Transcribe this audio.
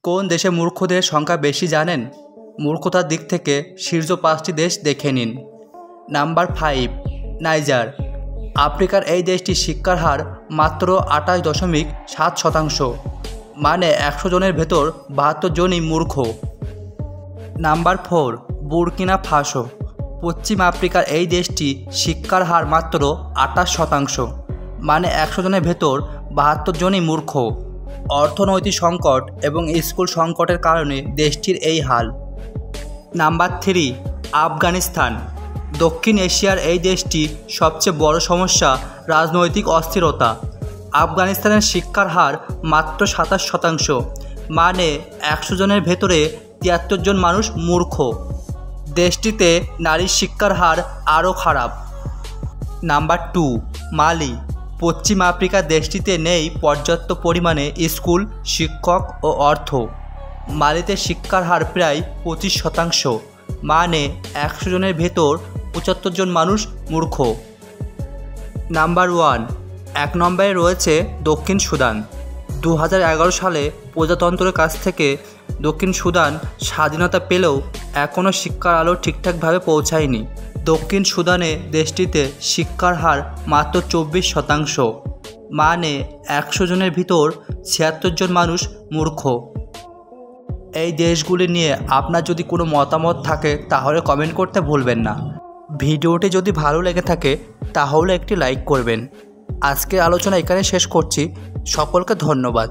কোন দেশে মূর্খদের সংখ্যা বেশি জানেন? মূর্খতার দিক থেকে শীর্ষ 5টি দেশ দেখে নিন। Number 5, Niger. আফ্রিকার এই দেশটির শিক্ষার হার মাত্র 28.7%, মানে 100 জনের ভেতর 72 জনই মূর্খ। Number 4, Burkina Faso. পশ্চিম আফ্রিকার এই দেশটি শিক্ষার হার মাত্র 28%, মানে 100 জনের ভেতর 72 জনই মূর্খ। অর্থনৈতিক সংকট এবং স্কুল সংকটের কারণে দেশটির এই হাল। নাম্বার 3, আফগানিস্তান। দক্ষিণ এশিয়ার এই দেশটি সবচেয়ে বড় সমস্যা রাজনৈতিক অস্থিরতা। আফগানিস্তানের শিক্ষার হার মাত্র 27%, মানে 100 জনের ভেতরে 73 জন মানুষ মূর্খ। দেশটিতে নারীর শিক্ষার হার আরও খারাপ। নাম্বার 2, মালি। পশ্চিম আফ্রিকা দেশটিতে নেই পর্যাপ্ত পরিমাণে স্কুল, শিক্ষক ও অর্থ। মালিতে শিক্ষার হার প্রায় 25%, মানে 100 জনের ভেতর 75 জন মানুষ মূর্খ। নাম্বার 1 নম্বরে রয়েছে দক্ষিণ সুদান। 2011 সালে প্রজাতন্ত্রের কাছ থেকে দক্ষিণ সুদান স্বাধীনতা পেলেও এখনও শিক্ষার আলো ঠিকঠাকভাবে পৌঁছায়নি। দক্ষিণ সুদানে দেশটিতে শিক্ষার হার মাত্র 24%, মানে 100 জনের ভিতর 76 জন মানুষ মূর্খ। এই দেশগুলি নিয়ে আপনার যদি কোনো মতামত থাকে তাহলে কমেন্ট করতে ভুলবেন না। ভিডিওটি যদি ভালো লেগে থাকে তাহলে একটি লাইক করবেন। আজকের আলোচনা এখানে শেষ করছি। সকলকে ধন্যবাদ।